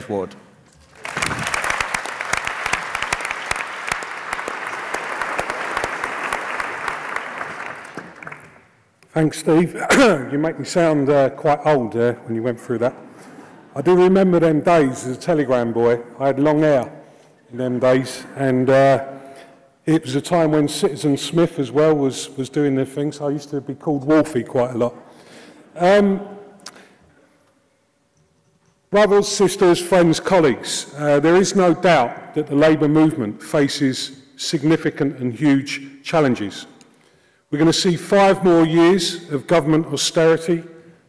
Ward. Thanks, Steve. You make me sound quite old there when you went through that. I do remember them days as a telegram boy. I had long hair in them days, and it was a time when Citizen Smith as well was doing their thing, so I used to be called Wolfie quite a lot. Brothers, sisters, friends, colleagues, there is no doubt that the Labour movement faces significant and huge challenges. We're going to see 5 more years of government austerity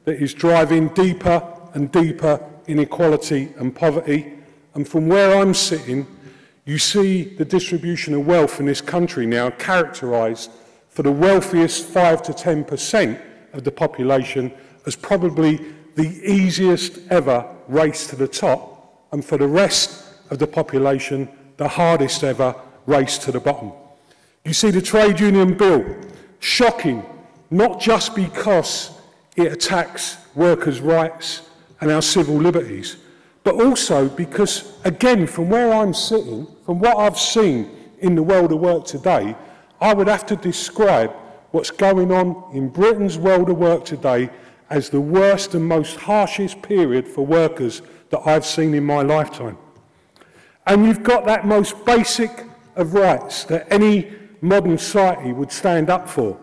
that is driving deeper and deeper inequality and poverty. And from where I'm sitting, you see the distribution of wealth in this country now characterised for the wealthiest 5 to 10% of the population as probably the easiest ever race to the top, and for the rest of the population, the hardest ever race to the bottom. You see the trade union bill, shocking, not just because it attacks workers' rights and our civil liberties, but also because, again, from where I'm sitting, from what I've seen in the world of work today, I would have to describe what's going on in Britain's world of work today as the worst and most harshest period for workers that I've seen in my lifetime. And you've got that most basic of rights that any modern society would stand up for,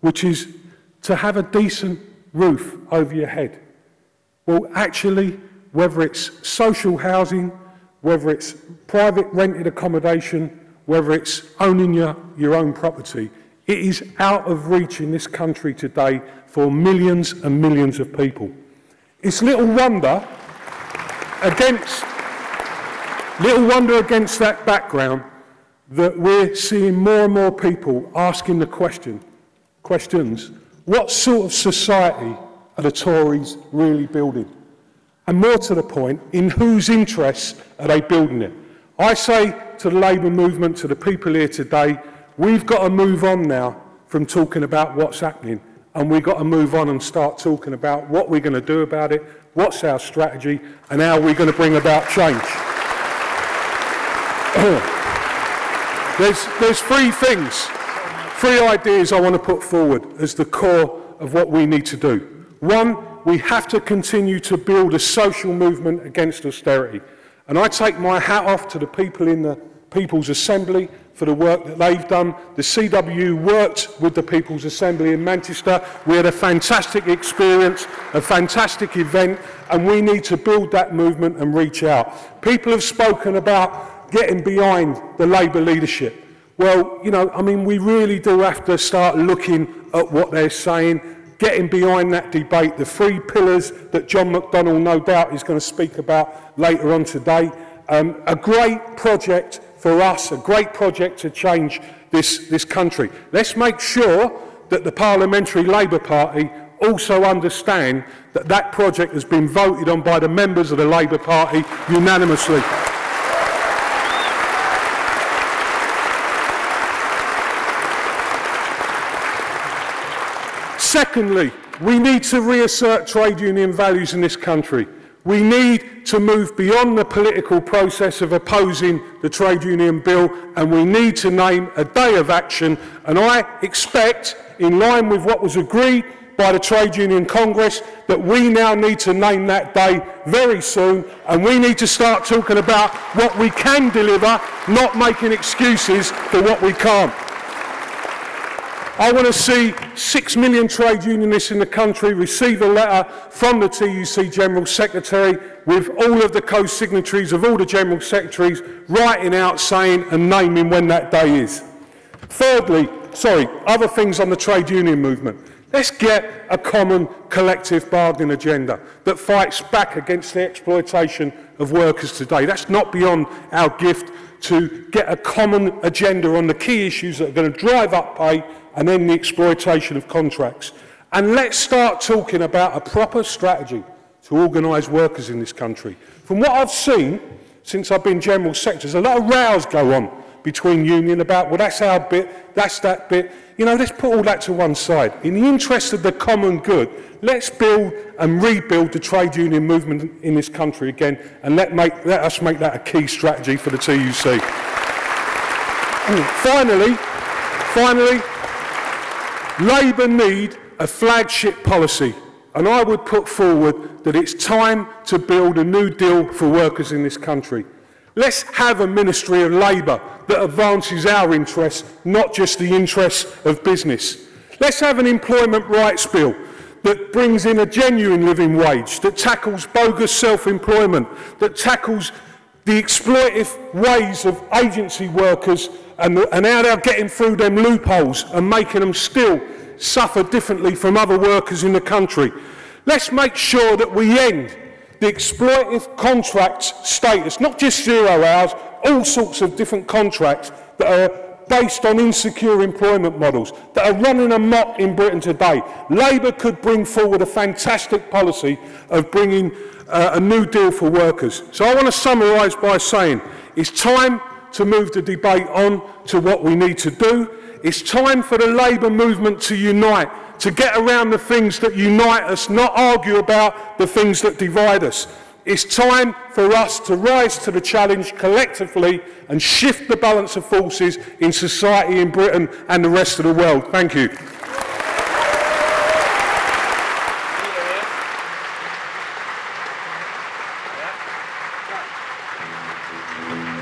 which is to have a decent roof over your head. Well, actually, whether it's social housing, whether it's private rented accommodation, whether it's owning your own property, it is out of reach in this country today for millions and millions of people. It's little wonder against that background that we're seeing more and more people asking the questions, what sort of society are the Tories really building? And more to the point, in whose interests are they building it? I say to the Labour movement, to the people here today, we've got to move on now from talking about what's happening, and we've got to move on and start talking about what we're going to do about it, what's our strategy, and how we're going to bring about change. There's 3 things, 3 ideas I want to put forward as the core of what we need to do. 1, we have to continue to build a social movement against austerity. And I take my hat off to the people in the People's Assembly for the work that they've done. The CWU worked with the People's Assembly in Manchester. We had a fantastic experience, a fantastic event, and we need to build that movement and reach out. People have spoken about getting behind the Labour leadership. Well, you know, I mean, we really do have to start looking at what they're saying, getting behind that debate, the 3 pillars that John McDonnell no doubt is going to speak about later on today. A great project for us, a great project to change this country. Let's make sure that the Parliamentary Labour Party also understand that that project has been voted on by the members of the Labour Party unanimously. Secondly, we need to reassert trade union values in this country. We need to move beyond the political process of opposing the trade union bill, and we need to name a day of action. And I expect, in line with what was agreed by the Trade Union Congress, that we now need to name that day very soon, and we need to start talking about what we can deliver, not making excuses for what we can't. I want to see 6 million trade unionists in the country receive a letter from the TUC General Secretary with all of the co-signatories of all the General Secretaries writing out, saying and naming when that day is. Thirdly, other things on the trade union movement. Let's get a common collective bargaining agenda that fights back against the exploitation of workers today. That's not beyond our gift, to get a common agenda on the key issues that are going to drive up pay and then the exploitation of contracts. And let's start talking about a proper strategy to organise workers in this country. From what I've seen since I've been General Secretary, there's a lot of rows go on between union about, well, that's our bit, that's that bit. You know, let's put all that to one side. In the interest of the common good, let's build and rebuild the trade union movement in this country again, and let us make that a key strategy for the TUC. Finally, Labour need a flagship policy, and I would put forward that it's time to build a new deal for workers in this country. Let's have a Ministry of Labour that advances our interests, not just the interests of business. Let's have an employment rights bill that brings in a genuine living wage, that tackles bogus self-employment, that tackles the exploitative ways of agency workers and how they're getting through them loopholes and making them still suffer differently from other workers in the country. Let's make sure that we end the exploitative contracts status, not just 0 hours, all sorts of different contracts that are based on insecure employment models, that are running amok in Britain today. Labour could bring forward a fantastic policy of bringing a new deal for workers. So I want to summarise by saying it's time to move the debate on to what we need to do. It's time for the Labour movement to unite, to get around the things that unite us, not argue about the things that divide us. It's time for us to rise to the challenge collectively and shift the balance of forces in society in Britain and the rest of the world. Thank you.